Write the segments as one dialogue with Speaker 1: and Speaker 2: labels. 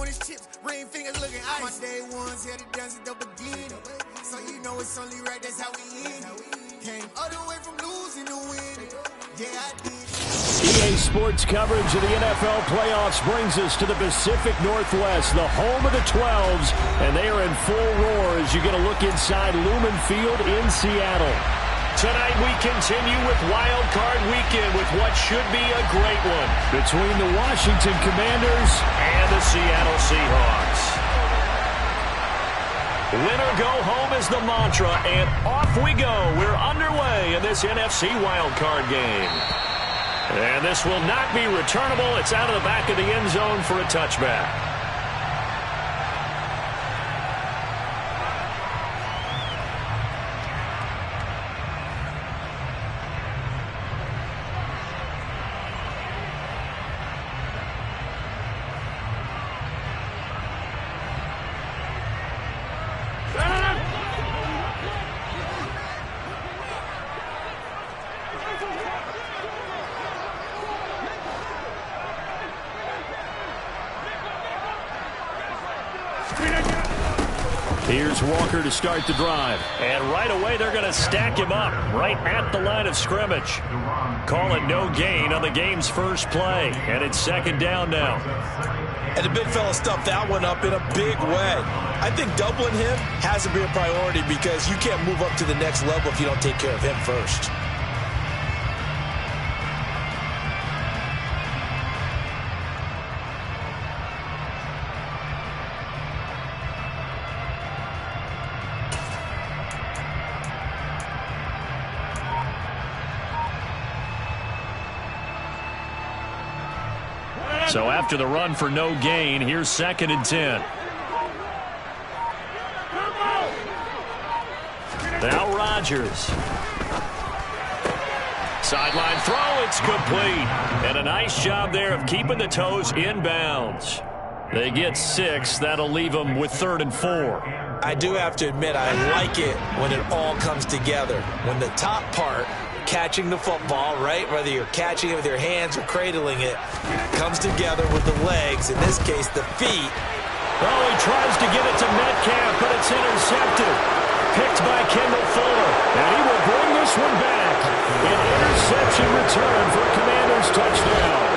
Speaker 1: on his chips, ring fingers looking ice. My day ones had it done since the beginning. So you know it's only right, that's how we end. Came all the way from losing to winning. Yeah, I did.
Speaker 2: EA Sports coverage of the NFL playoffs brings us to the Pacific Northwest, the home of the 12s, and they are in full roar as you get a look inside Lumen Field in Seattle.
Speaker 3: Tonight we continue with Wild Card Weekend with what should be a great one
Speaker 2: between the Washington Commanders
Speaker 3: and the Seattle Seahawks. Win or go home is the mantra, and off we go. We're underway in this NFC Wild Card game. And this will not be returnable. It's out of the back of the end zone for a touchback.
Speaker 2: Here's Walker to start the drive.
Speaker 3: And right away, they're going to stack him up right at the line of scrimmage. Call it no gain on the game's first play. And it's second down now.
Speaker 4: And the big fella stuffed that one up in a big way. I think doubling him has to be a priority because you can't move up to the next level if you don't take care of him first.
Speaker 3: So after the run for no gain, here's 2nd and 10. Now Rodgers. Sideline throw, it's complete. And a nice job there of keeping the toes in bounds. They get 6. That'll leave them with 3rd and 4.
Speaker 4: I do have to admit, I like it when it all comes together. When the top part, catching the football, right, whether you're catching it with your hands or cradling it, comes together with the legs, in this case the feet.
Speaker 3: Oh, he tries to get it to Metcalf, but it's intercepted. Picked by Kendall Fuller, and he will bring this one back. An interception return for a Commanders touchdown.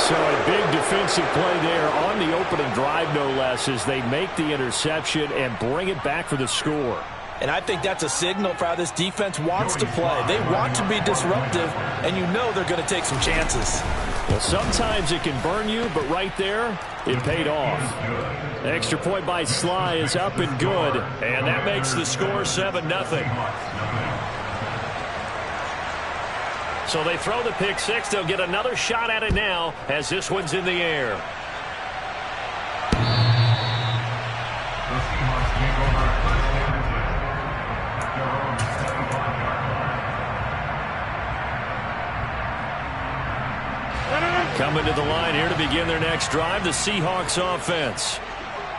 Speaker 2: So a big defensive play there on the opening drive, no less, as they make the interception and bring it back for the score.
Speaker 4: And I think that's a signal for how this defense wants to play. They want to be disruptive, and you know they're going to take some chances.
Speaker 2: Well, sometimes it can burn you, but right there, it paid off. Extra point by Sly is up and good.
Speaker 3: And that makes the score 7-0. So they throw the pick six. They'll get another shot at it now as this one's in the air. Coming to the line here to begin their next drive, the Seahawks offense.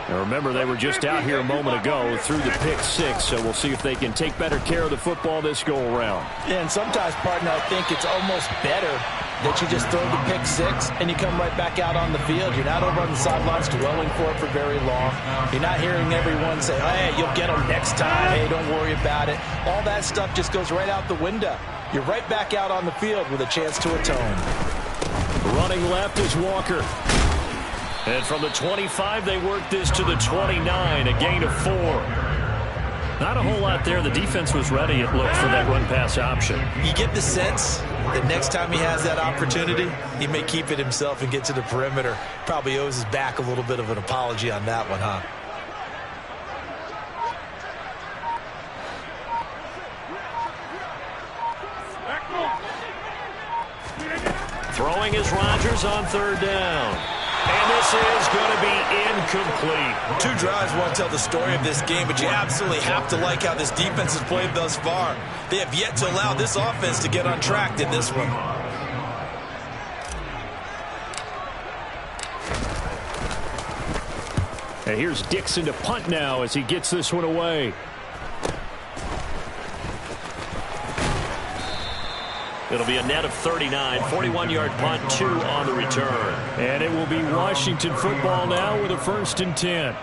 Speaker 2: Now remember, they were just out here a moment ago through the pick six, so we'll see if they can take better care of the football this go-around.
Speaker 4: Yeah, and sometimes, partner, I think it's almost better that you just throw the pick six and you come right back out on the field. You're not over on the sidelines dwelling for it for very long. You're not hearing everyone say, hey, you'll get them next time. Hey, don't worry about it. All that stuff just goes right out the window. You're right back out on the field with a chance to atone.
Speaker 2: Running left is Walker.
Speaker 3: And from the 25, they work this to the 29, a gain of 4. Not a whole lot there. The defense was ready, it looked, for that run-pass option.
Speaker 4: You get the sense that next time he has that opportunity, he may keep it himself and get to the perimeter. Probably owes his back a little bit of an apology on that one, huh?
Speaker 3: Throwing is Rodgers on 3rd down. And this is going to be incomplete.
Speaker 4: 2 drives won't tell the story of this game, but you absolutely have to like how this defense has played thus far. They have yet to allow this offense to get on track in this one.
Speaker 2: And here's Dixon to punt now as he gets this one away.
Speaker 3: It'll be a net of 39, 41-yard punt, 2 on the return.
Speaker 2: And it will be Washington football now with a 1st and 10.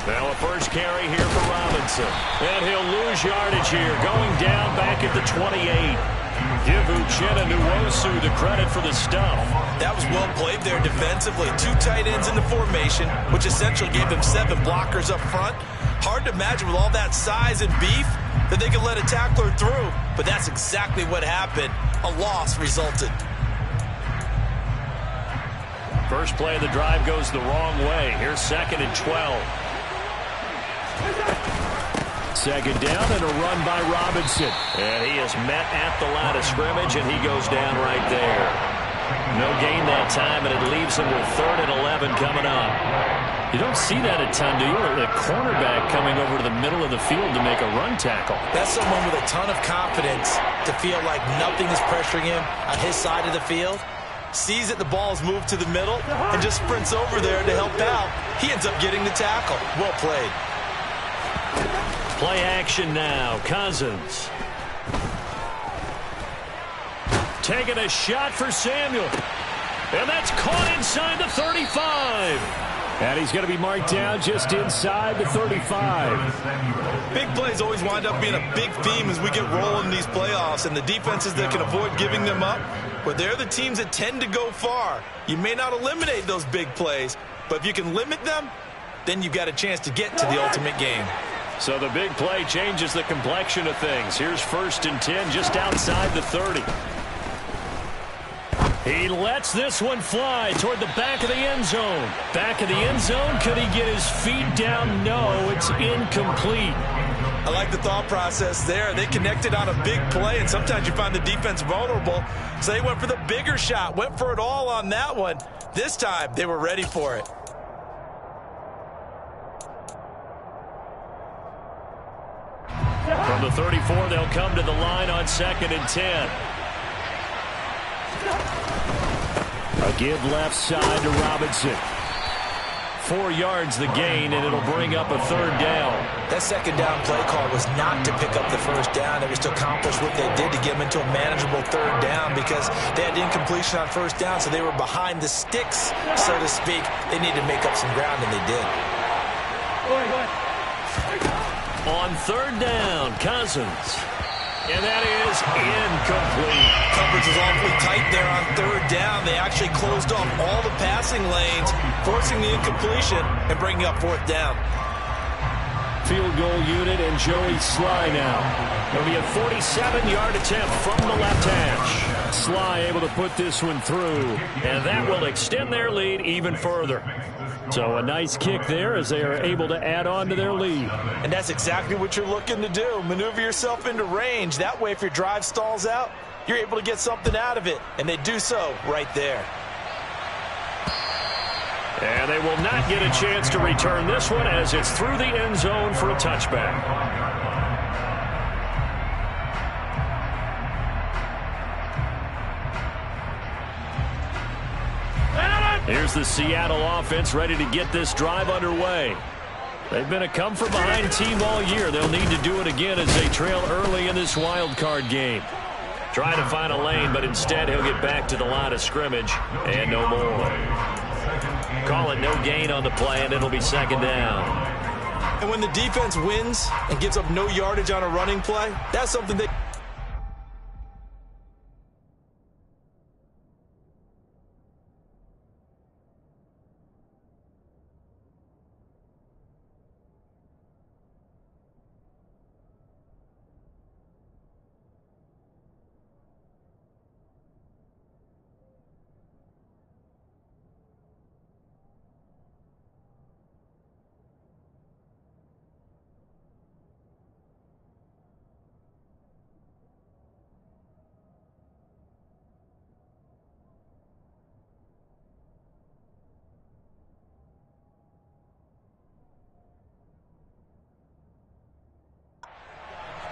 Speaker 3: Now a first carry here for Robinson. And he'll lose yardage here, going down back at the 28. Give Uchenna Nwosu the credit for the stuff.
Speaker 4: That was well played there defensively. 2 tight ends in the formation, which essentially gave them 7 blockers up front. Hard to imagine with all that size and beef that they could let a tackler through. But that's exactly what happened. A loss resulted.
Speaker 3: First play of the drive goes the wrong way. Here's 2nd and 12.
Speaker 2: 2nd down and a run by Robinson.
Speaker 3: And he is met at the line of scrimmage, and he goes down right there. No gain that time, and it leaves him with 3rd and 11 coming up.
Speaker 2: You don't see that a ton, do you? The cornerback coming over to the middle of the field to make a run tackle.
Speaker 4: That's someone with a ton of confidence to feel like nothing is pressuring him on his side of the field. Sees that the ball is moved to the middle and just sprints over there to help out. He ends up getting the tackle. Well played.
Speaker 3: Play action now. Cousins.
Speaker 2: Taking a shot for Samuel.
Speaker 3: And that's caught inside the 35.
Speaker 2: And he's going to be marked down just inside the 35.
Speaker 4: Big plays always wind up being a big theme as we get rolling in these playoffs. And the defenses that can avoid giving them up, but they're the teams that tend to go far. You may not eliminate those big plays, but if you can limit them, then you've got a chance to get to the ultimate game.
Speaker 2: So the big play changes the complexion of things. Here's 1st and 10 just outside the 30.
Speaker 3: He lets this one fly toward the back of the end zone. Back of the end zone. Could he get his feet down? No, it's incomplete.
Speaker 4: I like the thought process there. They connected on a big play, and sometimes you find the defense vulnerable. So they went for the bigger shot, went for it all on that one. This time, they were ready for it.
Speaker 3: From the 34, they'll come to the line on 2nd and 10.
Speaker 2: A give left side to Robinson.
Speaker 3: 4 yards the gain, and it'll bring up a 3rd down.
Speaker 4: That 2nd down play call was not to pick up the 1st down. It was to accomplish what they did to get them into a manageable 3rd down because they had incompletion on 1st down, so they were behind the sticks, so to speak. They needed to make up some ground, and they did.
Speaker 3: On 3rd down, Cousins. And that is incomplete.
Speaker 4: Coverage was awfully tight there on 3rd down. They actually closed off all the passing lanes, forcing the incompletion and bringing up 4th down.
Speaker 2: Field goal unit and Joey Sly now.
Speaker 3: It'll be a 47-yard attempt from the left hash.
Speaker 2: Sly able to put this one through.
Speaker 3: And that will extend their lead even further.
Speaker 2: So a nice kick there as they are able to add on to their lead.
Speaker 4: And that's exactly what you're looking to do. Maneuver yourself into range. That way, if your drive stalls out, you're able to get something out of it. And they do so right there.
Speaker 3: And they will not get a chance to return this one as it's through the end zone for a touchback. Here's the Seattle offense ready to get this drive underway. They've been a come-from-behind team all year. They'll need to do it again as they trail early in this wild card game. Try to find a lane, but instead he'll get back to the line of scrimmage and no more. Call it no gain on the play, and it'll be 2nd down.
Speaker 4: And when the defense wins and gives up no yardage on a running play, that's something they...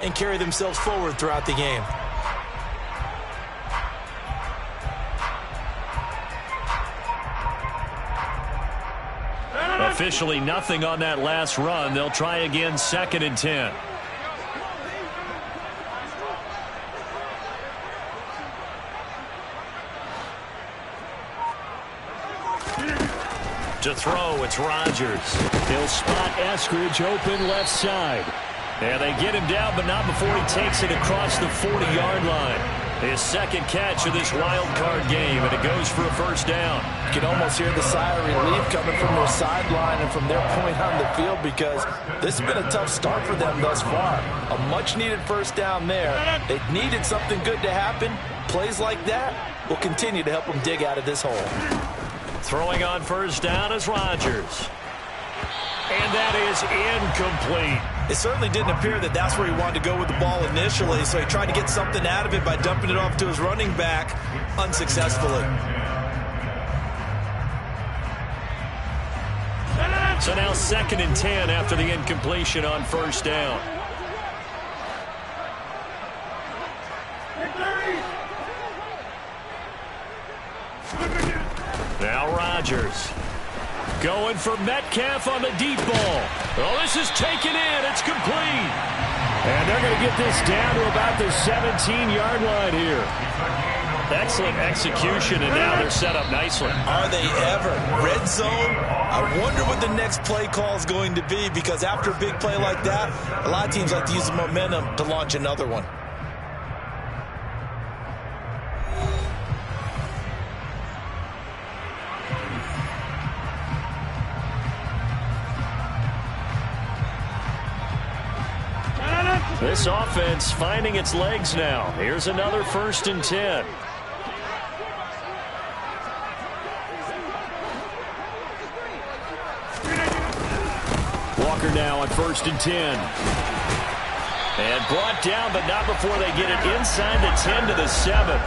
Speaker 4: and carry themselves forward throughout the game.
Speaker 3: officially nothing on that last run. They'll try again, 2nd and 10. To throw, it's Rodgers.
Speaker 2: They'll spot Eskridge open left side.
Speaker 3: And they get him down, but not before he takes it across the 40-yard line. His 2nd catch of this wild card game, and it goes for a first down.
Speaker 4: You can almost hear the sigh of relief coming from their sideline and from their point on the field, because this has been a tough start for them thus far. A much-needed first down there. They needed something good to happen. Plays like that will continue to help them dig out of this hole.
Speaker 3: Throwing on first down is Rodgers. And that is incomplete.
Speaker 4: It certainly didn't appear that that's where he wanted to go with the ball initially, so he tried to get something out of it by dumping it off to his running back unsuccessfully.
Speaker 3: So now 2nd and 10 after the incompletion on first down. Now Rodgers. Going for Metcalf on the deep ball. Oh, this is taken in. It's complete.
Speaker 2: And they're going to get this down to about the 17-yard line here.
Speaker 3: Excellent execution, and now they're set up nicely.
Speaker 4: Are they ever? Red zone? I wonder what the next play call is going to be, because after a big play like that, a lot of teams like to use the momentum to launch another one.
Speaker 3: This offense finding its legs now. Here's another 1st and 10.
Speaker 2: Walker now on 1st and 10.
Speaker 3: And brought down, but not before they get it inside the 10 to the 7.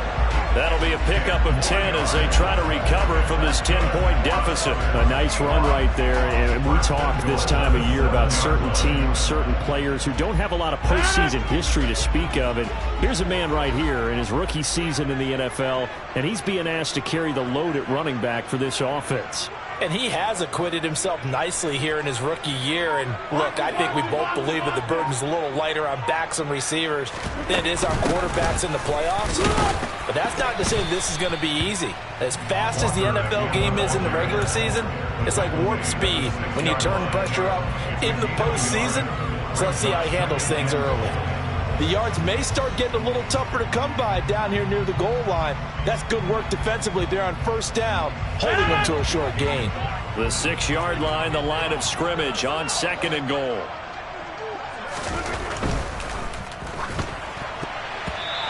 Speaker 3: That'll be a pickup of 10 as they try to recover from this 10-point deficit.
Speaker 2: A nice run right there. And we talk this time of year about certain teams, certain players who don't have a lot of postseason history to speak of. And here's a man right here in his rookie season in the NFL, and he's being asked to carry the load at running back for this offense.
Speaker 4: And he has acquitted himself nicely here in his rookie year. And look, I think we both believe that the burden's a little lighter on backs and receivers than it is on quarterbacks in the playoffs. But that's not to say this is going to be easy. As fast as the NFL game is in the regular season, it's like warp speed when you turn pressure up in the postseason. So let's see how he handles things early. The yards may start getting a little tougher to come by down here near the goal line. That's good work defensively there on first down, holding them to a short gain.
Speaker 3: The 6-yard line, the line of scrimmage on 2nd and goal.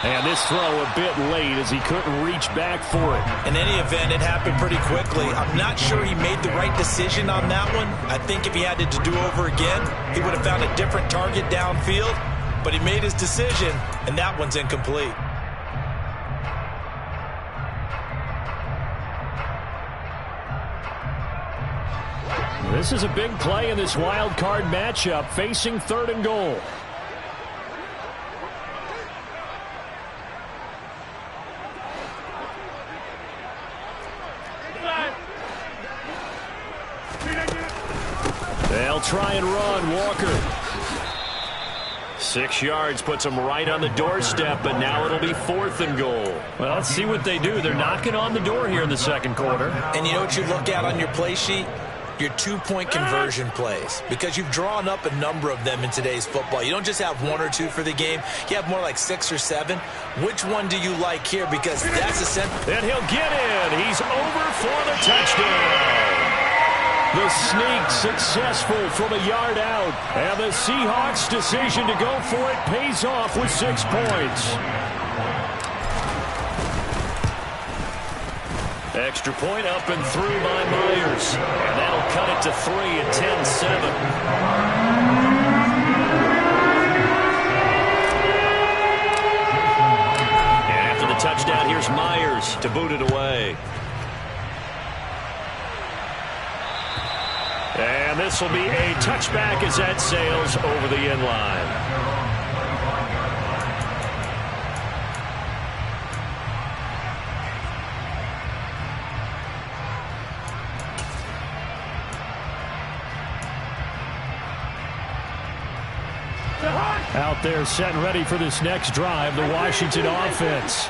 Speaker 2: And this throw a bit late as he couldn't reach back for it.
Speaker 4: In any event, it happened pretty quickly. I'm not sure he made the right decision on that one. I think if he had to do over again, he would have found a different target downfield. But he made his decision, and that one's incomplete.
Speaker 2: This is a big play in this wild card matchup, facing 3rd and goal. They'll try and run. Walker.
Speaker 3: 6 yards puts them right on the doorstep, but now it'll be 4th and goal. Well, let's see what they do. They're knocking on the door here in the 2nd quarter.
Speaker 4: And you know what you look at on your play sheet? Your 2-point conversion plays, because you've drawn up a number of them in today's football. You don't just have 1 or 2 for the game. You have more like 6 or 7. Which one do you like here? Because that's a central.
Speaker 3: And he'll get in. He's over for the touchdown.
Speaker 2: The sneak successful from a yard out. And the Seahawks' decision to go for it pays off with 6 points.
Speaker 3: Extra point up and through by Myers. And that'll cut it to 3 at 10-7. And after the touchdown, here's Myers to boot it away. And this will be a touchback as that sails over the end line.
Speaker 2: Out there set and ready for this next drive, the Washington offense.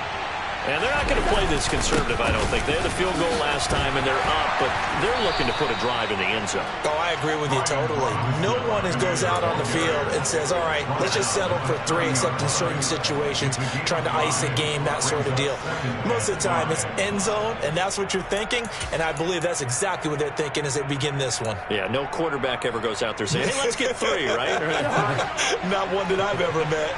Speaker 3: And they're not going to play this conservative, I don't think. They had the field goal last time, and they're up, but they're looking to put a drive in the end zone.
Speaker 4: Oh, I agree with you totally. No one goes out on the field and says, all right, let's just settle for 3, except in certain situations, trying to ice a game, that sort of deal. Most of the time, it's end zone, and that's what you're thinking, and I believe that's exactly what they're thinking as they begin this one.
Speaker 3: Yeah, no quarterback ever goes out there saying, hey, let's get 3, right?
Speaker 4: Not one that I've ever met.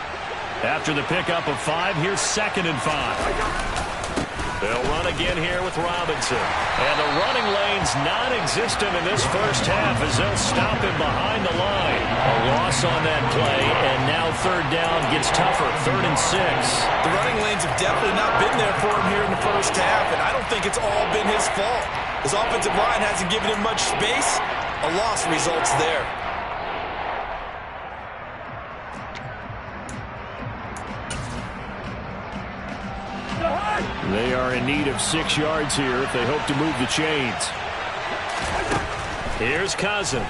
Speaker 2: After the pickup of 5, here's 2nd and 5.
Speaker 3: They'll run again here with Robinson. And the running lane's non-existent in this first half as they'll stop him behind the line. A loss on that play, and now 3rd down gets tougher, 3rd and 6.
Speaker 4: The running lanes have definitely not been there for him here in the first half, and I don't think it's all been his fault. His offensive line hasn't given him much space. A loss results there.
Speaker 2: They are in need of 6 yards here if they hope to move the chains.
Speaker 3: Here's Cousins.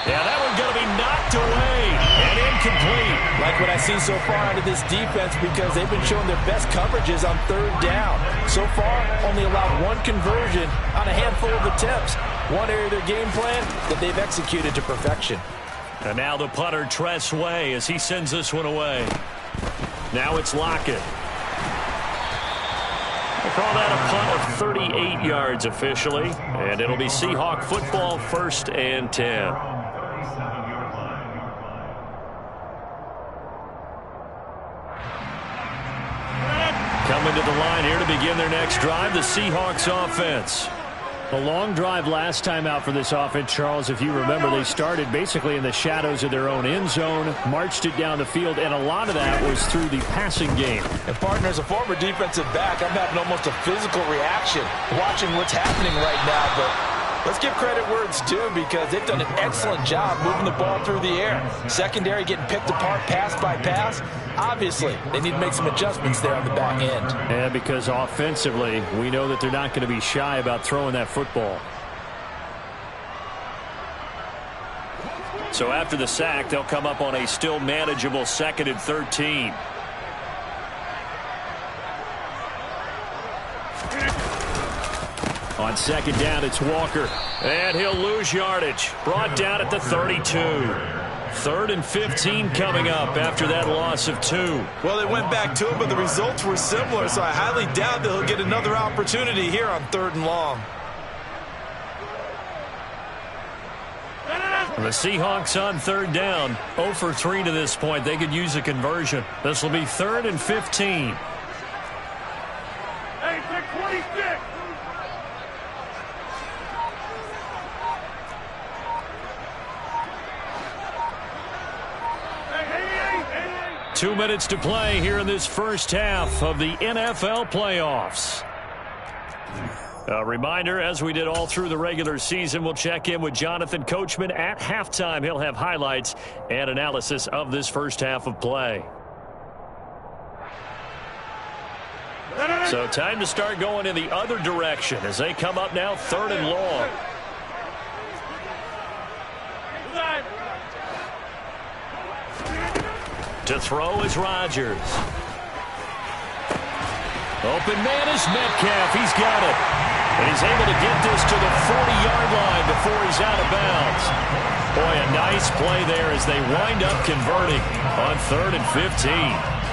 Speaker 3: Yeah, that one's going to be knocked away and incomplete.
Speaker 4: Like what I've seen so far out of this defense, because they've been showing their best coverages on 3rd down. So far, only allowed 1 conversion on a handful of attempts. One area of their game plan that they've executed to perfection.
Speaker 3: And now the punter, Tress Way, as he sends this one away. Now it's Lockett. We'll call that a punt of 38 yards officially, and it'll be Seahawk football, 1st and 10. Coming to the line here to begin their next drive, the Seahawks offense.
Speaker 2: A long drive last time out for this offense, Charles. If you remember, they started basically in the shadows of their own end zone, marched it down the field, and a lot of that was through the passing game.
Speaker 4: And, partner, as a former defensive back, I'm having almost a physical reaction watching what's happening right now. But let's give credit where it's due, because they've done an excellent job moving the ball through the air. Secondary getting picked apart pass by pass. Obviously, they need to make some adjustments there on the back end.
Speaker 2: And because offensively, we know that they're not going to be shy about throwing that football.
Speaker 3: So after the sack, they'll come up on a still manageable 2nd and 13.
Speaker 2: On 2nd down, it's Walker.
Speaker 3: And he'll lose yardage. Brought down at the 32. 3rd and 15 coming up after that loss of 2.
Speaker 4: Well, they went back to him, but the results were similar, so I highly doubt that he'll get another opportunity here on 3rd and long.
Speaker 3: The Seahawks on 3rd down, 0 for 3 to this point. They could use a conversion. This will be 3rd and 15.
Speaker 5: Hey, pick 26.
Speaker 3: 2 minutes to play here in this first half of the NFL playoffs. A reminder, as we did all through the regular season, we'll check in with Jonathan Coachman at halftime. He'll have highlights and analysis of this first half of play. So time to start going in the other direction as they come up now 3rd and long. To throw is Rodgers. Open man is Metcalf. He's got it. And he's able to get this to the 40-yard line before he's out of bounds. Boy, a nice play there as they wind up converting on 3rd and 15.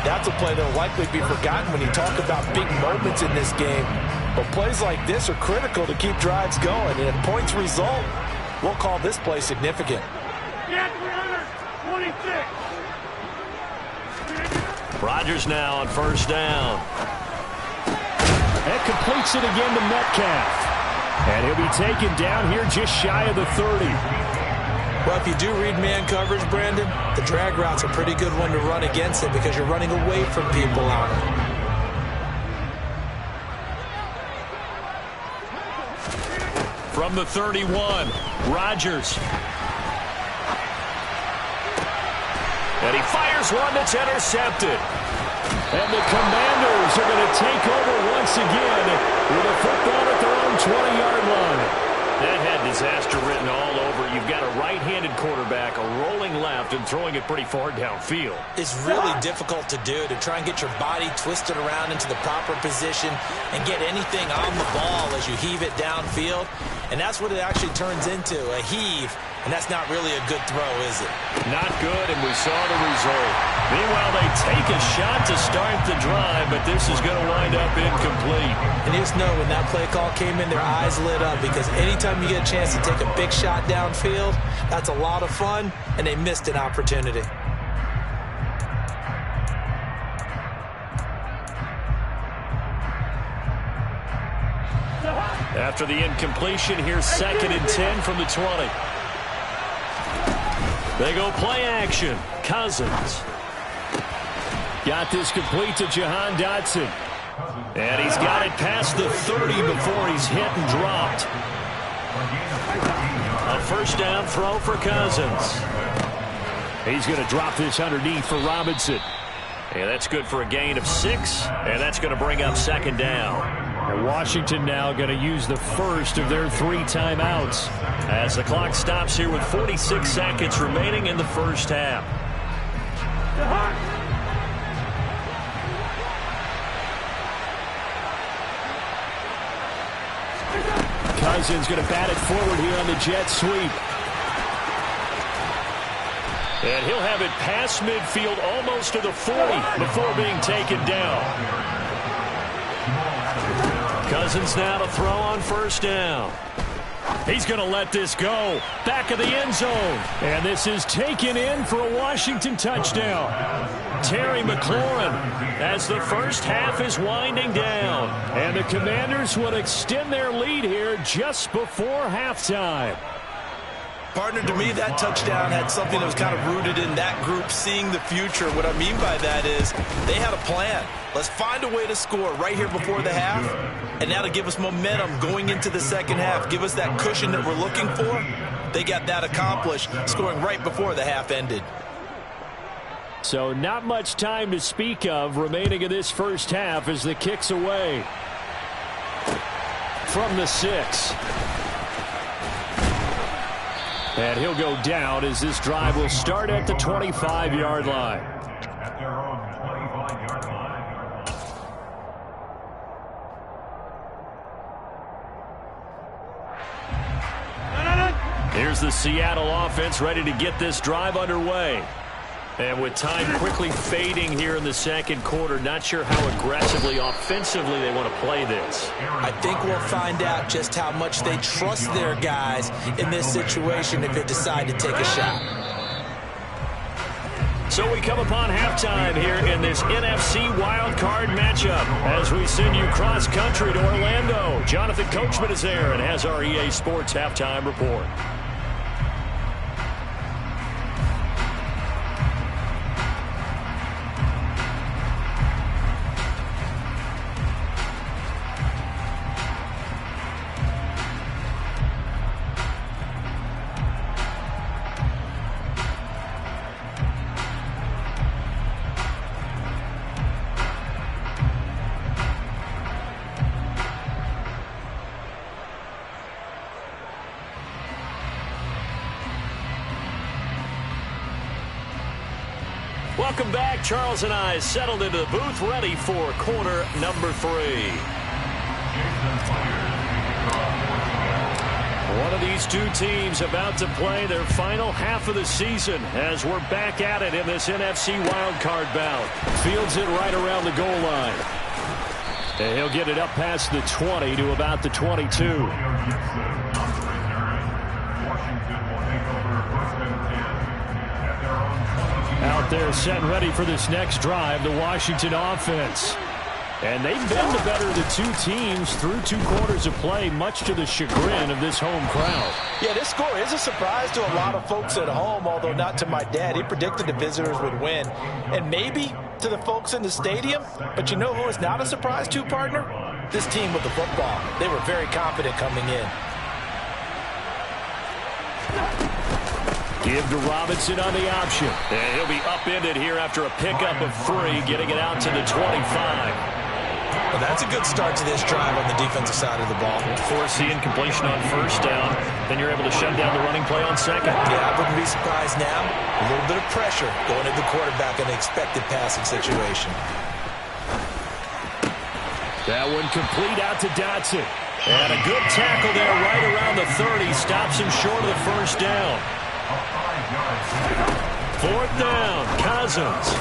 Speaker 4: That's a play that will likely be forgotten when you talk about big moments in this game. But plays like this are critical to keep drives going. And if points result, we'll call this play significant.
Speaker 5: Yeah, 326.
Speaker 3: Rodgers now on 1st down.
Speaker 2: That completes it again to Metcalf. And he'll be taken down here just shy of the 30.
Speaker 4: Well, if you do read man coverage, Brandon, the drag route's a pretty good one to run against it because you're running away from people out.
Speaker 3: From the 31, Rodgers. And he fires one that's intercepted. And the Commanders are going to take over once again with a football at their own 20-yard line. That had disaster written all over. You've got a right-handed quarterback, a rolling left, and throwing it pretty far downfield.
Speaker 4: It's really difficult to do, to try and get your body twisted around into the proper position and get anything on the ball as you heave it downfield. And that's what it actually turns into, a heave. And that's not really a good throw, is it?
Speaker 3: Not good, and we saw the result. Meanwhile, they take a shot to start the drive, but this is going to wind up incomplete.
Speaker 4: And you just know when that play call came in, their eyes lit up, because anytime you get a chance to take a big shot downfield, that's a lot of fun, and they missed an opportunity.
Speaker 3: After the incompletion, here's 2nd and 10 from the 20. They go play action. Cousins. Got this complete to Jahan Dotson. And he's got it past the 30 before he's hit and dropped. A first down throw for Cousins. He's going to drop this underneath for Robinson. And that's good for a gain of 6. And that's going to bring up 2nd down.
Speaker 2: And Washington now going to use the first of their 3 timeouts.
Speaker 3: As the clock stops here with 46 seconds remaining in the first half.
Speaker 2: Cousins going to bat it forward here on the jet sweep.
Speaker 3: And he'll have it past midfield almost to the 40 before being taken down. Cousins now to throw on first down. He's going to let this go. Back of the end zone.
Speaker 2: And this is taken in for a Washington touchdown.
Speaker 3: Terry McLaurin as the first half is winding down.
Speaker 2: And the Commanders will extend their lead here just before halftime.
Speaker 4: Partner, to me, that touchdown had something that was kind of rooted in that group seeing the future. What I mean by that is they had a plan. Let's find a way to score right here before the half, and that'll give us momentum going into the second half, give us that cushion that we're looking for. They got that accomplished, scoring right before the half ended.
Speaker 2: So not much time to speak of remaining in this first half as the kick's away from the 6. And he'll go down as this drive will start at the 25-yard line.
Speaker 3: Here's the Seattle offense ready to get this drive underway. And with time quickly fading here in the second quarter, not sure how aggressively, offensively they want to play this.
Speaker 4: I think we'll find out just how much they trust their guys in this situation if they decide to take a shot.
Speaker 3: So we come upon halftime here in this NFC wildcard matchup as we send you cross-country to Orlando. Jonathan Coachman is there and has our EA Sports halftime report. Welcome back. Charles and I settled into the booth ready for quarter number 3. One of these two teams about to play their final half of the season as we're back at it in this NFC wildcard bout.
Speaker 2: Fields it right around the goal line. And he'll get it up past the 20 to about the 22. Out there set and ready for this next drive, the Washington offense. And they've been the better of the two teams through 2 quarters of play, much to the chagrin of this home crowd.
Speaker 4: Yeah, this score is a surprise to a lot of folks at home, although not to my dad. He predicted the visitors would win. And maybe to the folks in the stadium, but you know who is not a surprise to, partner? This team with the football. They were very confident coming in.
Speaker 2: Give to Robinson on the option.
Speaker 3: And he'll be upended here after a pickup of 3, getting it out to the 25.
Speaker 4: Well, that's a good start to this drive on the defensive side of the ball.
Speaker 3: Forcing completion on first down. Then you're able to shut down the running play on second.
Speaker 4: Yeah, I wouldn't be surprised now. A little bit of pressure going at the quarterback in the expected passing situation.
Speaker 2: That one complete out to Dotson. And a good tackle there right around the 30. Stops him short of the first down. Fourth down, Cousins.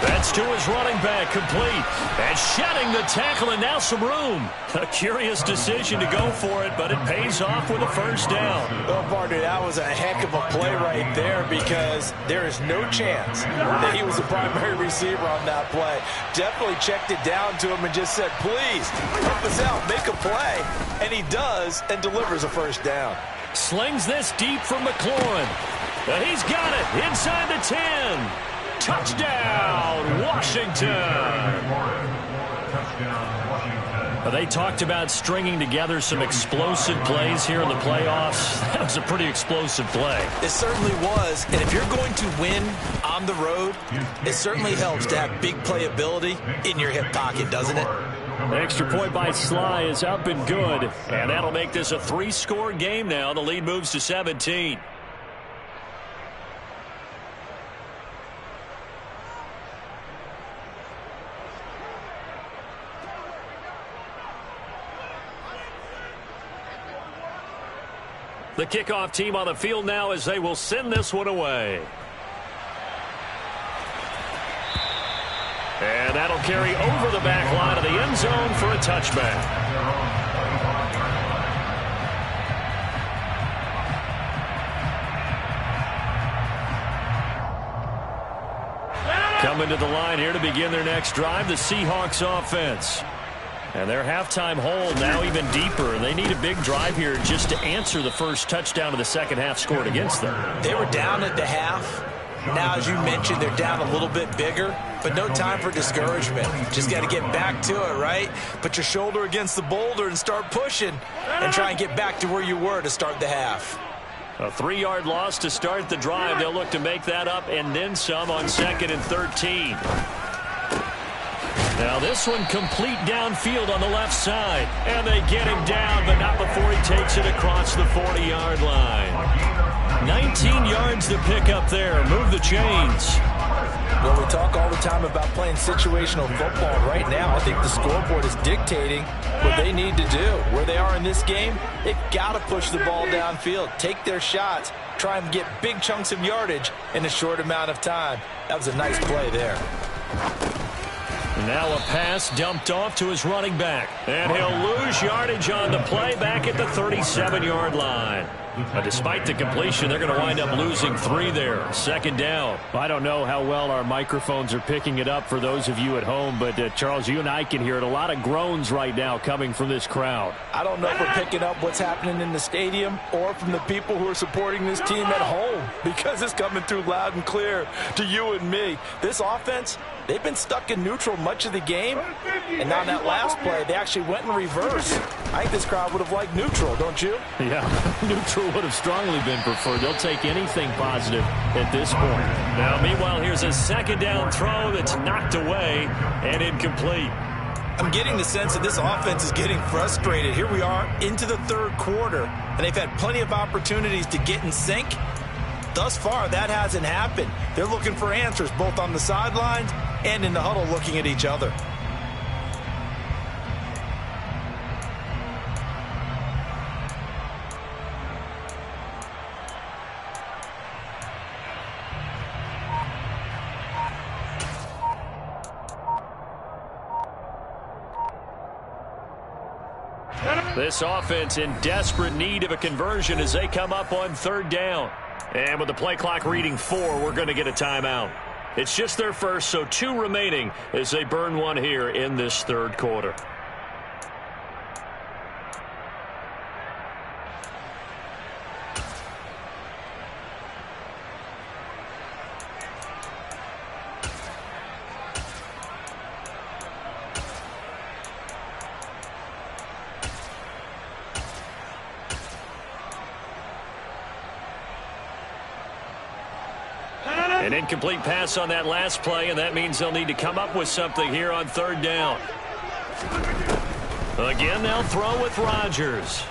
Speaker 2: That's to his running back, complete. And shedding the tackle, and now some room. A curious decision to go for it, but it pays off with a first down.
Speaker 4: Well, partner, that was a heck of a play right there because there is no chance that he was the primary receiver on that play. Definitely checked it down to him and just said, please, help us out, make a play. And he does and delivers a first down.
Speaker 2: Slings this deep for McLaurin. And he's got it inside the 10. Touchdown, Washington. They talked about stringing together some explosive plays here in the playoffs. That was a pretty explosive play.
Speaker 4: It certainly was. And if you're going to win on the road, it certainly helps to have big playability in your hip pocket, doesn't it?
Speaker 2: The extra point by Sly is up and good. And that'll make this a 3-score game now. The lead moves to 17. The kickoff team on the field now as they will send this one away. And that'll carry over the back line of the end zone for a touchback. Coming to the line here to begin their next drive, the Seahawks offense. And their halftime hole now even deeper. They need a big drive here just to answer the first touchdown of the second half scored against them.
Speaker 4: They were down at the half. Now, as you mentioned, they're down a little bit bigger, but no time for discouragement. Just got to get back to it, right? Put your shoulder against the boulder and start pushing and try and get back to where you were to start the half.
Speaker 2: A 3-yard loss to start the drive. They'll look to make that up and then some on 2nd and 13. Now this one complete downfield on the left side. And they get him down, but not before he takes it across the 40-yard line. 19 yards to pick up there. Move the chains.
Speaker 4: Well, we talk all the time about playing situational football. Right now, I think the scoreboard is dictating what they need to do. Where they are in this game, they've got to push the ball downfield, take their shots, try and get big chunks of yardage in a short amount of time. That was a nice play there.
Speaker 2: Now a pass dumped off to his running back. And he'll lose yardage on the play back at the 37-yard line. But despite the completion, they're going to wind up losing 3 there. 2nd down. I don't know how well our microphones are picking it up for those of you at home, but Charles, you and I can hear it. A lot of groans right now coming from this crowd.
Speaker 4: I don't know if we're picking up what's happening in the stadium or from the people who are supporting this team at home, because it's coming through loud and clear to you and me. This offense, they've been stuck in neutral much of the game, and on that last play, they actually went in reverse. I think this crowd would have liked neutral, don't you?
Speaker 2: Yeah, neutral would have strongly been preferred. They'll take anything positive at this point. Now, meanwhile, here's a 2nd down throw that's knocked away and incomplete.
Speaker 4: I'm getting the sense that this offense is getting frustrated. Here we are into the 3rd quarter, and they've had plenty of opportunities to get in sync. Thus far, that hasn't happened. They're looking for answers both on the sidelines and in the huddle looking at each other.
Speaker 2: This offense in desperate need of a conversion as they come up on 3rd down. And with the play clock reading 4, we're going to get a timeout. It's just their first, so 2 remaining as they burn one here in this 3rd quarter. An incomplete pass on that last play, and that means they'll need to come up with something here on 3rd down.
Speaker 3: Again, they'll throw with Rodgers.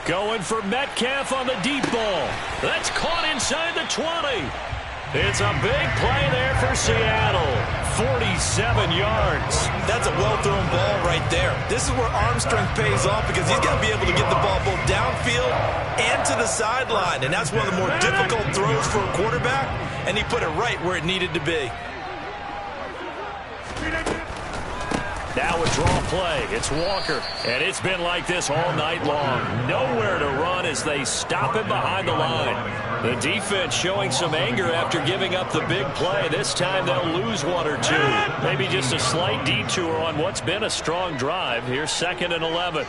Speaker 3: Going for Metcalf on the deep ball. That's caught inside the 20. It's a big play there for Seattle. 47 yards.
Speaker 4: That's a well-thrown ball right there. This is where arm strength pays off because he's got to be able to get the ball both downfield and to the sideline. And that's one of the more difficult throws for a quarterback, and he put it right where it needed to be.
Speaker 3: Now a draw play. It's Walker. And it's been like this all night long. Nowhere to run as they stop him behind the line. The defense showing some anger after giving up the big play. This time they'll lose one or two. Maybe just a slight detour on what's been a strong drive. Here's 2nd and 11.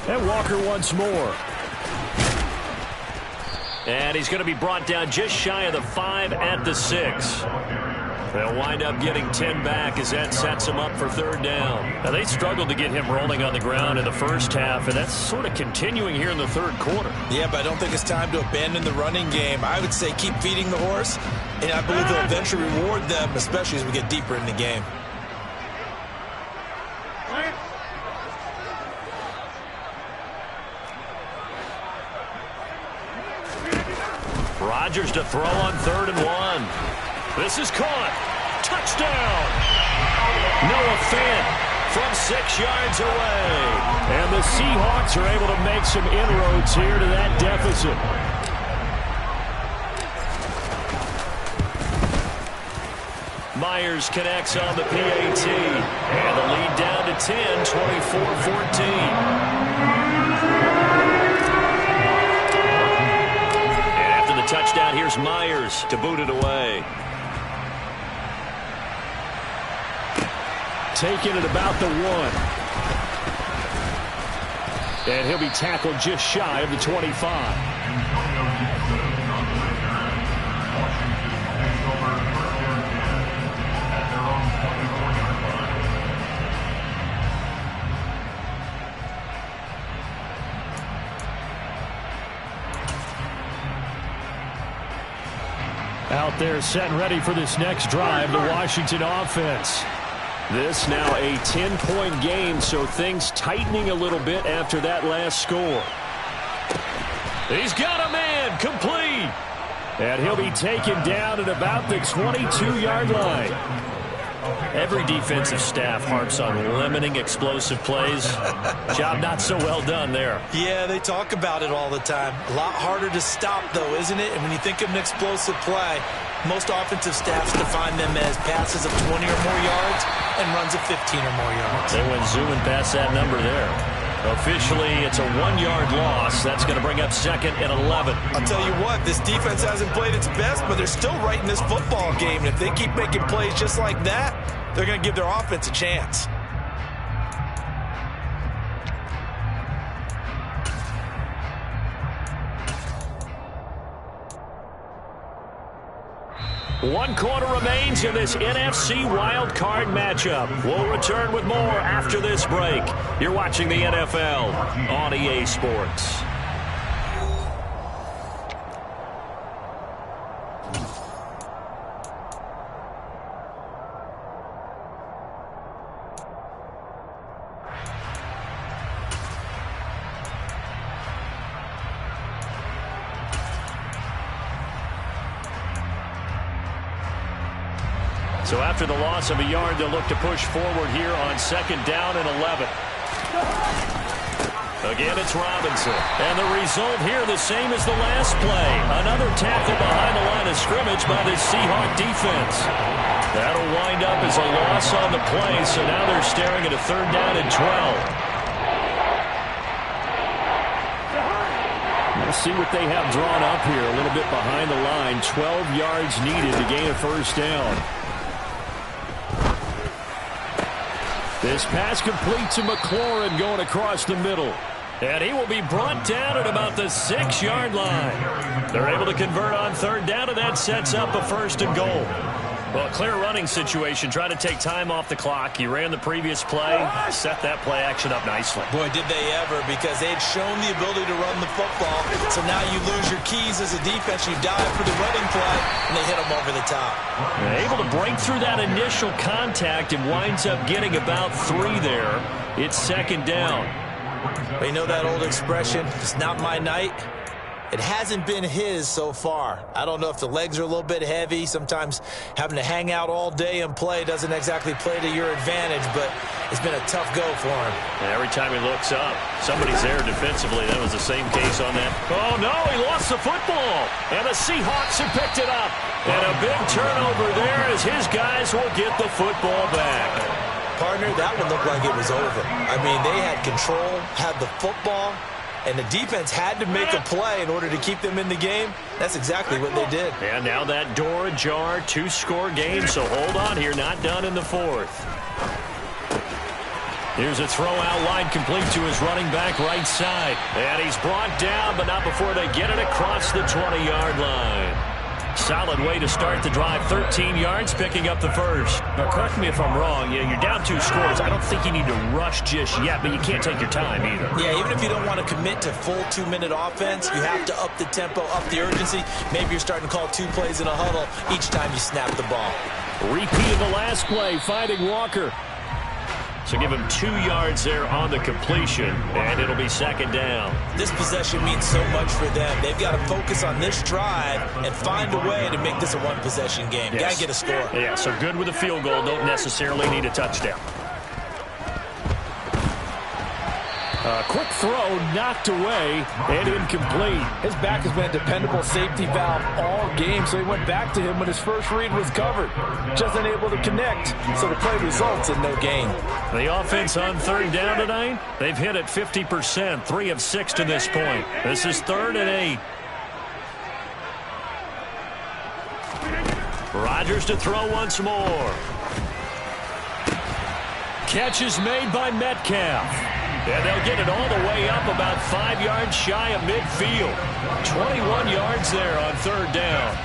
Speaker 3: And Walker once more. And he's going to be brought down just shy of the 5 at the 6. They'll wind up getting 10 back as that sets him up for 3rd down. Now, they struggled to get him rolling on the ground in the first half, and that's sort of continuing here in the 3rd quarter.
Speaker 4: Yeah, but I don't think it's time to abandon the running game. I would say keep feeding the horse, and I believe they'll eventually reward them, especially as we get deeper in the game.
Speaker 3: Rodgers to throw on 3rd and 1. This is caught. Touchdown. Noah Fant from 6 yards away. And the Seahawks are able to make some inroads here to that deficit. Myers connects on the PAT. And the lead down to 10, 24-14. Touchdown, here's Myers to boot it away. Taking it about the 1. And he'll be tackled just shy of the 25. Out there set and ready for this next drive, the Washington offense. This now a 10-point game, so things tightening a little bit after that last score. He's got a man, complete. And he'll be taken down at about the 22-yard line. Every defensive staff harps on limiting explosive plays. Job not so well done there.
Speaker 4: Yeah, they talk about it all the time. A lot harder to stop, though, isn't it? And when you think of an explosive play, most offensive staffs define them as passes of 20 or more yards and runs of 15 or more yards.
Speaker 3: They went zooming past that number there. Officially, it's a 1-yard loss. That's going to bring up 2nd and 11.
Speaker 4: I'll tell you what, this defense hasn't played its best, but they're still right in this football game. And if they keep making plays just like that, they're going to give their offense a chance.
Speaker 3: One quarter remains in this NFC Wild Card matchup. We'll return with more after this break. You're watching the NFL on EA Sports. So after the loss of a yard, they'll look to push forward here on 2nd down and 11. Again, it's Robinson. And the result here the same as the last play. Another tackle behind the line of scrimmage by the Seahawks defense. That'll wind up as a loss on the play, so now they're staring at a 3rd down and 12. Let's see what they have drawn up here. A little bit behind the line. 12 yards needed to gain a 1st down. This pass complete to McLaurin going across the middle. And he will be brought down at about the 6-yard line. They're able to convert on 3rd down, and that sets up a 1st and goal. Well, clear running situation. Try to take time off the clock. He ran the previous play, set that play action up nicely.
Speaker 4: Boy, did they ever, because they'd shown the ability to run the football. So now you lose your keys as a defense. You dive for the running play, and they hit them over the top.
Speaker 3: Able to break through that initial contact and winds up getting about 3 there. It's second down.
Speaker 4: You know that old expression, it's not my night? It hasn't been his so far. I don't know if the legs are a little bit heavy. Sometimes having to hang out all day and play doesn't exactly play to your advantage, but it's been a tough go for him.
Speaker 3: And every time he looks up, somebody's there defensively. That was the same case on that. Oh, no, he lost the football. And the Seahawks have picked it up. And a big turnover there as his guys will get the football back.
Speaker 4: Partner, that one looked like it was over. I mean, they had control, had the football, and the defense had to make a play in order to keep them in the game. That's exactly what they did.
Speaker 3: And now that door ajar, 2-score game, so hold on here, not done in the fourth. Here's a throw out line complete to his running back right side. And he's brought down, but not before they get it across the 20-yard line. Solid way to start the drive. 13 yards, picking up the first. Now, correct me if I'm wrong. Yeah, you're down 2 scores. I don't think you need to rush just yet, but you can't take your time either.
Speaker 4: Yeah, even if you don't want to commit to full 2-minute offense, you have to up the tempo, up the urgency. Maybe you're starting to call 2 plays in a huddle each time you snap the ball.
Speaker 2: Repeat of the last play, finding Walker.
Speaker 3: So give him 2 yards there on the completion, and it'll be second down.
Speaker 4: This possession means so much for them. They've got to focus on this drive and find a way to make this a one-possession game.
Speaker 3: Yes.
Speaker 4: Got to get a score.
Speaker 3: Yeah, so good with a field goal. Don't necessarily need a touchdown.
Speaker 2: A quick throw knocked away and incomplete.
Speaker 6: His back has been a dependable safety valve all game, so he went back to him when his first read was covered. Just unable to connect, so the play results in no gain.
Speaker 3: The offense on third down tonight, they've hit it 50%, 3 of 6 to this point. This is 3rd and 8. Rodgers to throw once more. Catch is made by Metcalf. And they'll get it all the way up about 5 yards shy of midfield. 21 yards there on third down.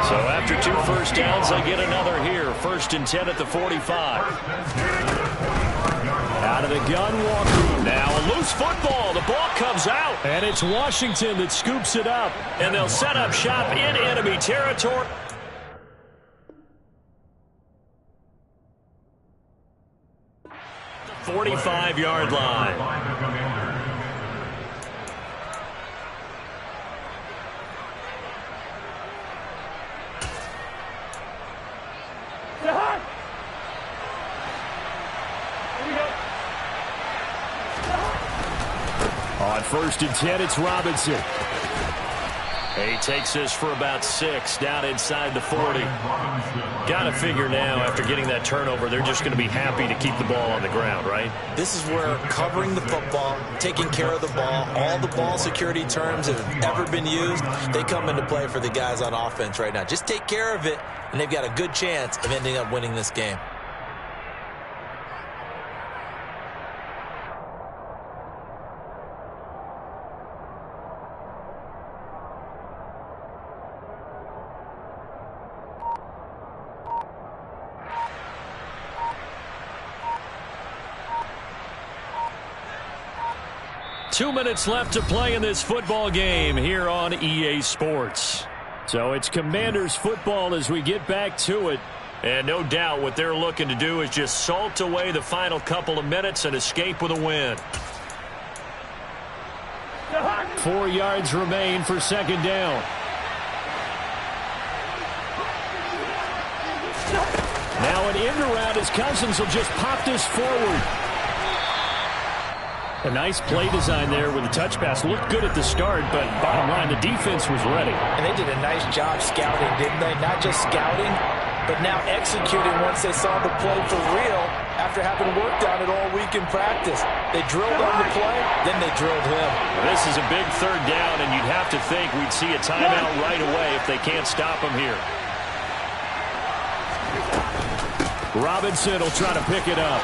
Speaker 3: So after 2 first downs, they get another here. 1st and 10 at the 45.
Speaker 2: Out of the gun, Walker.
Speaker 3: Now a loose football. The ball comes out.
Speaker 2: And it's Washington that scoops it up.
Speaker 3: And they'll set up shop in enemy territory. The 45-yard line.
Speaker 2: On 1st and 10, it's Robinson.
Speaker 3: He takes this for about 6 down inside the 40. Got to figure now, after getting that turnover, they're just going to be happy to keep the ball on the ground, right?
Speaker 4: This is where covering the football, taking care of the ball, all the ball security terms that have ever been used, they come into play for the guys on offense right now. Just take care of it, and they've got a good chance of ending up winning this game.
Speaker 2: Two minutes left to play in this football game here on EA Sports. So it's Commanders football as we get back to it.
Speaker 3: And no doubt what they're looking to do is just salt away the final couple of minutes and escape with a win.
Speaker 2: 4 yards remain for second down. Now an end around as Cousins will just pop this forward. A nice play design there with the touch pass. Looked good at the start, but bottom line, the defense was ready.
Speaker 6: And they did a nice job scouting, didn't they? Not just scouting, but now executing once they saw the play for real after having worked on it all week in practice. They drilled on the play, then they drilled him.
Speaker 3: This is a big third down, and you'd have to think we'd see a timeout right away if they can't stop him here.
Speaker 2: Robinson will try to pick it up.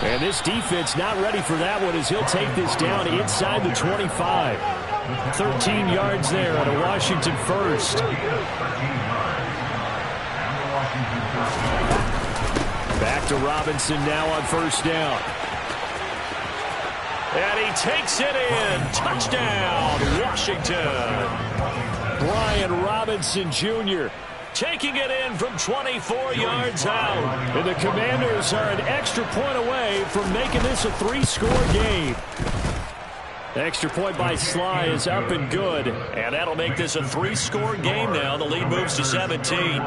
Speaker 2: And this defense not ready for that one as he'll take this down inside the 25. 13 yards there at a Washington first. Back to Robinson now on first down.
Speaker 3: And he takes it in. Touchdown, Washington.
Speaker 2: Brian Robinson Jr.
Speaker 3: taking it in from 24 yards out.
Speaker 2: And the Commanders are an extra point away from making this a 3-score game. The extra point by Sly is up and good.
Speaker 3: And that'll make this a 3-score game now. The lead moves to 17.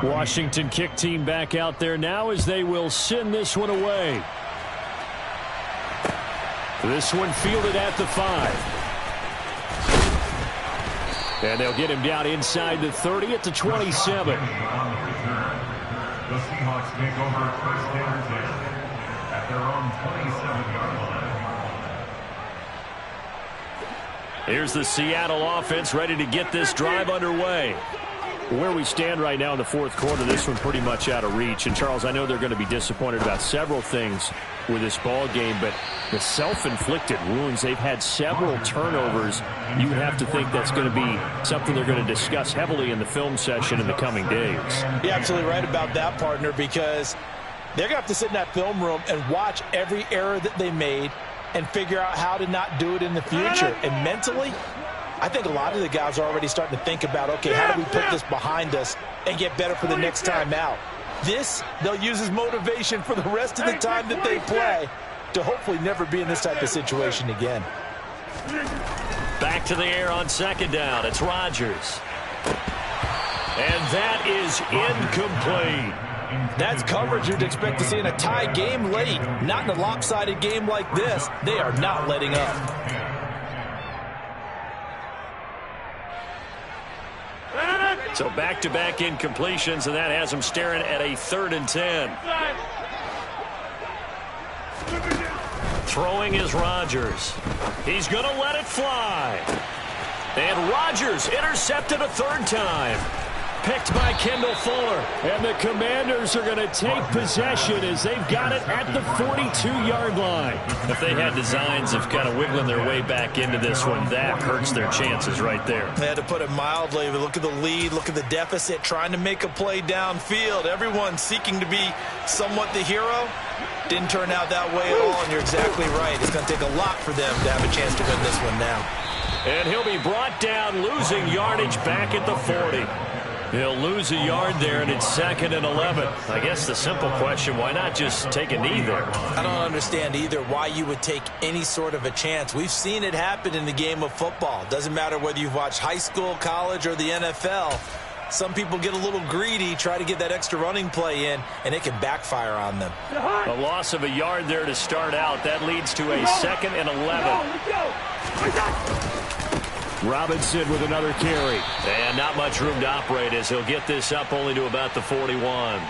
Speaker 2: Washington kick team back out there now as they will send this one away. This one fielded at the 5. And they'll get him down inside the 30 at the 27.
Speaker 7: The Seahawks take over first and 10 at their own 27-yard line.
Speaker 2: Here's the Seattle offense ready to get this drive underway. Where we stand right now in the fourth quarter, this one pretty much out of reach. And, Charles, I know they're going to be disappointed about several things with this ball game, but the self-inflicted wounds, they've had several turnovers. You would have to think that's going to be something they're going to discuss heavily in the film session in the coming days.
Speaker 4: You're absolutely right about that, partner, because they're going to have to sit in that film room and watch every error that they made and figure out how to not do it in the future. And mentally, I think a lot of the guys are already starting to think about, okay, how do we put this behind us and get better for the next time out? This, they'll use as motivation for the rest of the time that they play to hopefully never be in this type of situation again.
Speaker 3: Back to the air on second down. It's Rodgers. And that is incomplete.
Speaker 4: That's coverage you'd expect to see in a tie game late. Not in a lopsided game like this. They are not letting up.
Speaker 3: So back-to-back incompletions, and that has them staring at a 3rd and 10. Throwing is Rodgers. He's going to let it fly. And Rodgers intercepted a 3rd time. Picked by Kendall Fuller.
Speaker 2: And the Commanders are going to take possession as they've got it at the 42-yard line.
Speaker 3: If they had designs of kind of wiggling their way back into this one, that hurts their chances right there.
Speaker 4: They had to put it mildly, but look at the lead, look at the deficit, trying to make a play downfield. Everyone seeking to be somewhat the hero. Didn't turn out that way at all, and you're exactly right. It's going to take a lot for them to have a chance to win this one now.
Speaker 3: And he'll be brought down, losing yardage back at the 40. He'll lose a yard there, and it's 2nd and 11. I guess the simple question, why not just take a knee there?
Speaker 4: I don't understand either why you would take any sort of a chance. We've seen it happen in the game of football. Doesn't matter whether you've watched high school, college, or the NFL. Some people get a little greedy, try to get that extra running play in, and it can backfire on them.
Speaker 3: A loss of a yard there to start out. That leads to a 2nd and 11.
Speaker 2: Robinson with another carry.
Speaker 3: And not much room to operate as he'll get this up only to about the 41.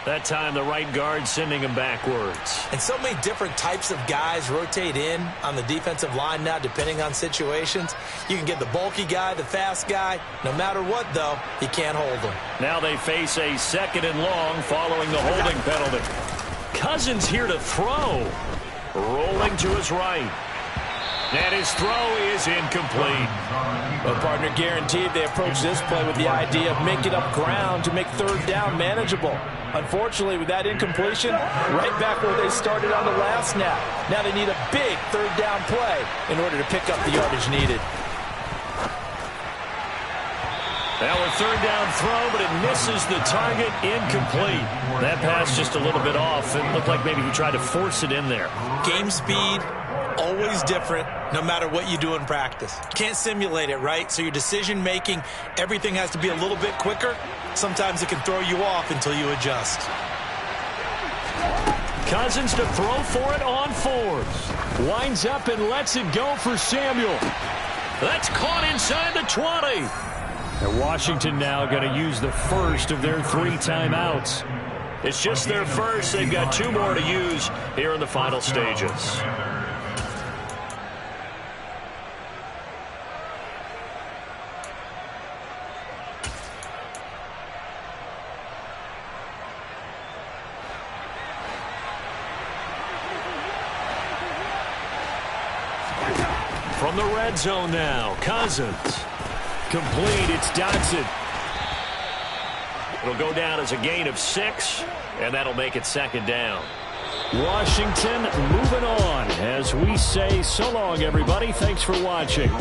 Speaker 3: That time the right guard sending him backwards.
Speaker 4: And so many different types of guys rotate in on the defensive line now depending on situations. You can get the bulky guy, the fast guy. No matter what, though, you can't hold them.
Speaker 3: Now they face a 2nd and long following the holding penalty. Cousins here to throw. Rolling to his right. And his throw is incomplete.
Speaker 4: Well, partner, guaranteed they approach this play with the idea of making up ground to make 3rd down manageable. Unfortunately, with that incompletion, right back where they started on the last snap. Now they need a big 3rd down play in order to pick up the yardage needed.
Speaker 3: Now a 3rd down throw, but it misses the target, incomplete. That pass just a little bit off. It looked like maybe he tried to force it in there.
Speaker 4: Game speed, always different, no matter what you do in practice. You can't simulate it, right? So your decision-making, everything has to be a little bit quicker. Sometimes it can throw you off until you adjust.
Speaker 2: Cousins to throw for it on 4th. Winds up and lets it go for Samuel.
Speaker 3: That's caught inside the 20.
Speaker 2: And Washington now going to use the first of their 3 timeouts.
Speaker 3: It's just their first. They've got 2 more to use here in the final stages. From the red zone now, Cousins.
Speaker 2: Complete, it's Dotson.
Speaker 3: It'll go down as a gain of 6, and that'll make it 2nd down.
Speaker 2: Washington moving on as we say so long, everybody. Thanks for watching.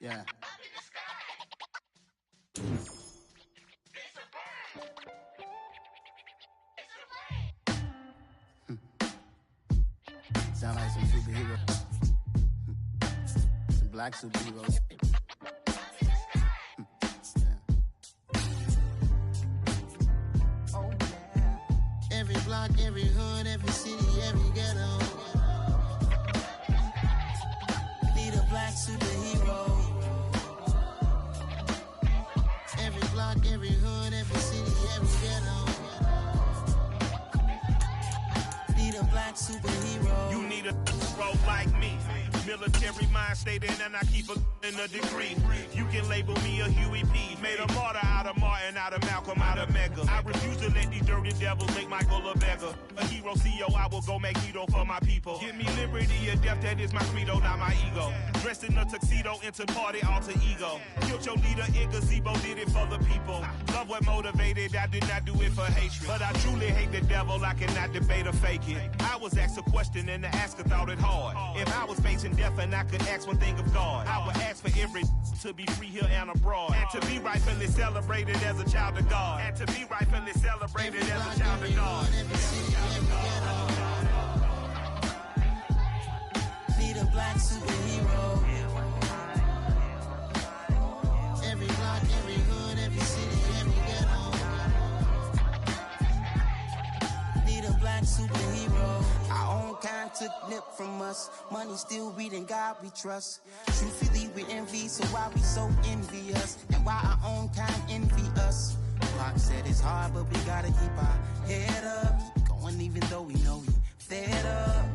Speaker 1: Yeah. Sound like some superheroes. Some black superheroes. Oh, yeah. Every block, every hood, every city, every ghetto. Need a black superhero. Every block, every hood, every city, every ghetto. Need a black superhero.
Speaker 8: You need a hero like me. Military mind stated, and I keep in a degree. You can label me a Huey P. Made a martyr out of Martin, out of Malcolm, out of Mega. I refuse to let these dirty devils make Michael a beggar. A hero CEO, I will go Magneto for my people. Give me liberty or death, that is my credo, not my ego. Dressed in a tuxedo, into party, alter ego. Killed your leader in gazebo, did it for the people. Love what motivated, I did not do it for hatred. But I truly hate the devil, I cannot debate or fake it. I was asked a question and the asker thought it hard. If I was facing death and I could ask one thing of God, I would ask for every to be free here and abroad. And to be rightfully celebrated as a child of God. And to be rightfully celebrated as a child of God.
Speaker 1: Need a black superhero. Every block, every hood, every city, every ghetto. Need a black superhero. Our own kind took nip from us. Money still reading God we trust. Truthfully we envy, so why we so envious? And why our own kind envy us? Pac said it's hard, but we gotta keep our head up. Going even though we know we fed up.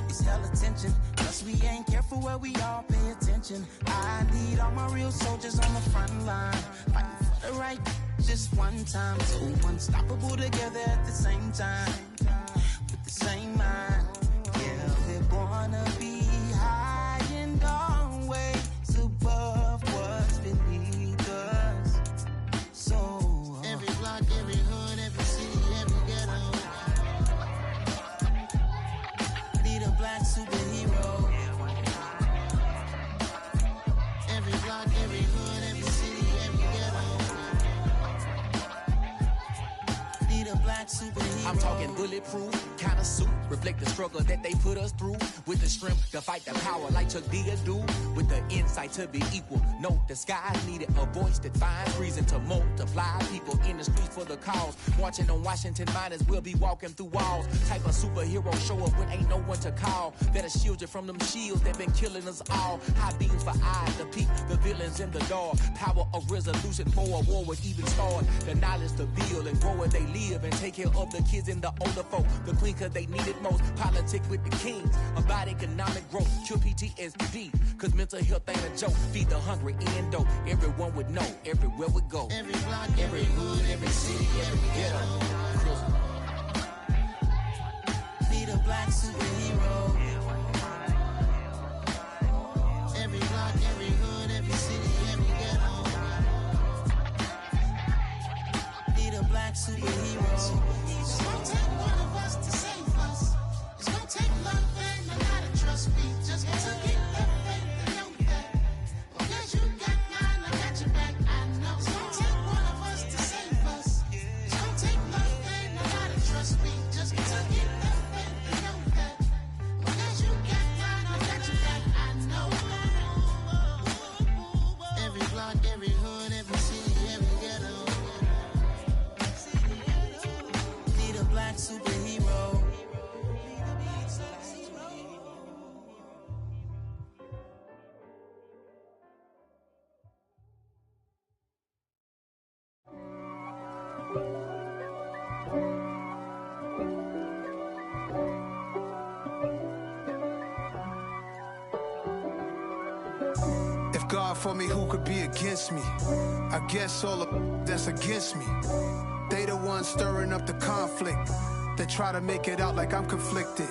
Speaker 1: It's hell attention, plus we ain't careful where we all pay attention. I need all my real soldiers on the front line, fighting for the right just one time. So unstoppable together at the same time, with the same mind. Yeah, we're gonna be high and always above what's beneath us. So every block, every hood, every city, every ghetto. Need a black superhero. Every block, every hood, every city, every ghetto. Need a black superhero.
Speaker 9: I'm talking bulletproof, kind of suit, reflect the struggle that they put us through. With the strength to fight the power like Chuck D do. With the insight to be equal. Note the skies needed a voice that finds reason to multiply. People in the streets for the cause. Marching on Washington miners will be walking through walls. Type of superhero show up when ain't no one to call. That'll shield you from them shields that been killing us all. High beams for eyes to peek the villains in the dark. Power of resolution for a war would even start. The knowledge to build and grow where they live and take care of the kids and the older folk. The queen cause they need it most. Politics with the kings. About economic growth. Cure PTSD. Cause mental health ain't a joke. Feed the hungry and dope. Everyone would know. Everywhere we go.
Speaker 1: Every block, every hood, every city, every ghetto. Need a black superhero. Every block, every hood, every city, every ghetto. Need a black superhero. It's gonna take one of us to save us. It's gonna take love and a lot of trust. We just got to get that faith and know that. Because you got mine, I got your back, I know. It's gonna take one of us to save us.
Speaker 10: God for me, who could be against me? I guess all of that's against me. They the ones stirring up the conflict. They try to make it out like I'm conflicted.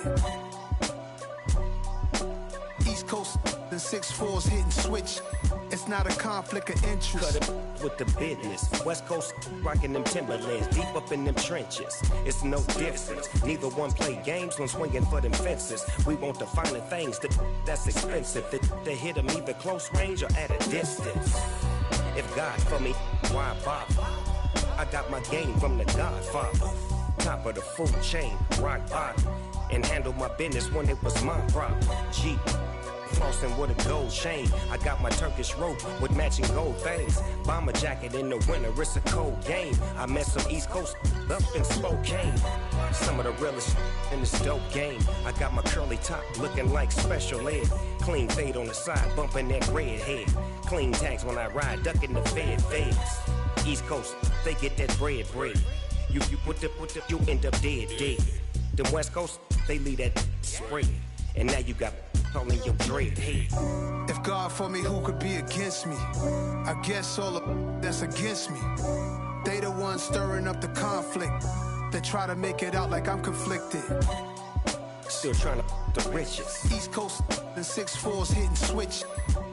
Speaker 10: East Coast, the 6'4s hitting switch. It's not a conflict of interest.
Speaker 11: Cut it with the business. West Coast rocking them Timberlands, deep up in them trenches. It's no difference. Neither one play games when swinging for them fences. We want the finer things that's expensive. They hit them either close range or at a distance. If God for me, why bother? I got my game from the Godfather. Top of the food chain, rock bottom. And handle my business when it was my problem. G. Flossing with a gold chain. I got my Turkish rope with matching gold things. Bomber jacket in the winter, it's a cold game. I met some East Coast up in Spokane. Some of the realest in this dope game. I got my curly top looking like special ed. Clean fade on the side, bumping that red head. Clean tags when I ride, ducking the feds. East Coast, they get that bread. You you end up dead. Then West Coast, they leave that spread. And now you got calling your dread head.
Speaker 10: If God for me, who could be against me? I guess all of that's against me. They the ones stirring up the conflict. They try to make it out like I'm conflicted.
Speaker 11: Still trying to the riches.
Speaker 10: East Coast, the 6'4s hitting switch.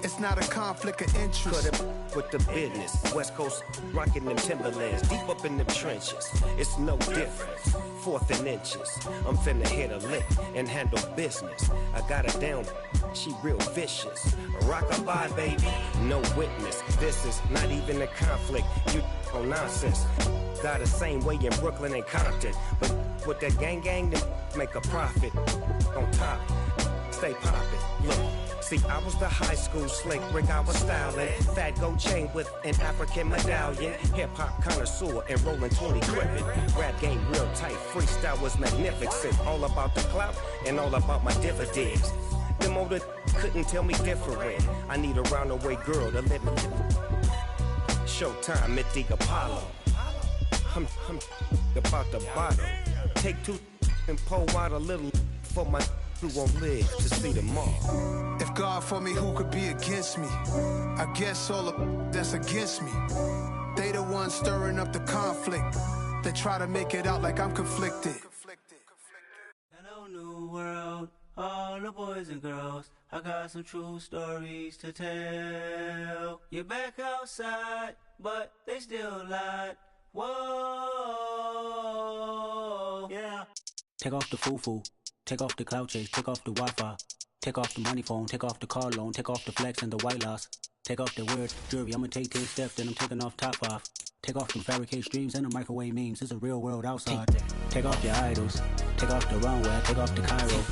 Speaker 10: It's not a conflict of interest.
Speaker 11: Cut it with the business. West Coast rocking them Timberlands, deep up in them trenches. It's no difference. 4th and inches. I'm finna hit a lick and handle business. I got her down, she real vicious. Rock-a-bye, baby, no witness. This is not even a conflict. You on nonsense. Got the same way in Brooklyn and Compton. But with that gang, then make a profit. On top, stay poppin'. Look. See, I was the high school slick Rick, I was styling. Fat gold chain with an African medallion. Hip-hop connoisseur and rolling 20 crippin'. Rap game real tight, freestyle was magnificent. All about the clout and all about my dividends. Them older couldn't tell me different. I need a roundaway girl to let me Showtime at the Apollo. I'm about the bottom. Take 2 and pour out a little for my who won't live to see tomorrow.
Speaker 10: If God for me, who could be against me? I guess all of that's against me. They the ones stirring up the conflict. They try to make it out like I'm conflicted.
Speaker 12: Hello, new world, all the boys and girls. I got some true stories to tell. You're back outside, but they still lied. Whoa, yeah.
Speaker 13: Take off the foo-foo. Take off the cloud chase, take off the Wi-Fi. Take off the money phone, take off the car loan, take off the flex and the white loss. Take off the weird jewelry, I'ma take 10 steps, then I'm taking off top off. Take off the fabricate streams and the microwave memes, it's a real world outside. Take off your idols, take off the runway, take off the Cairo.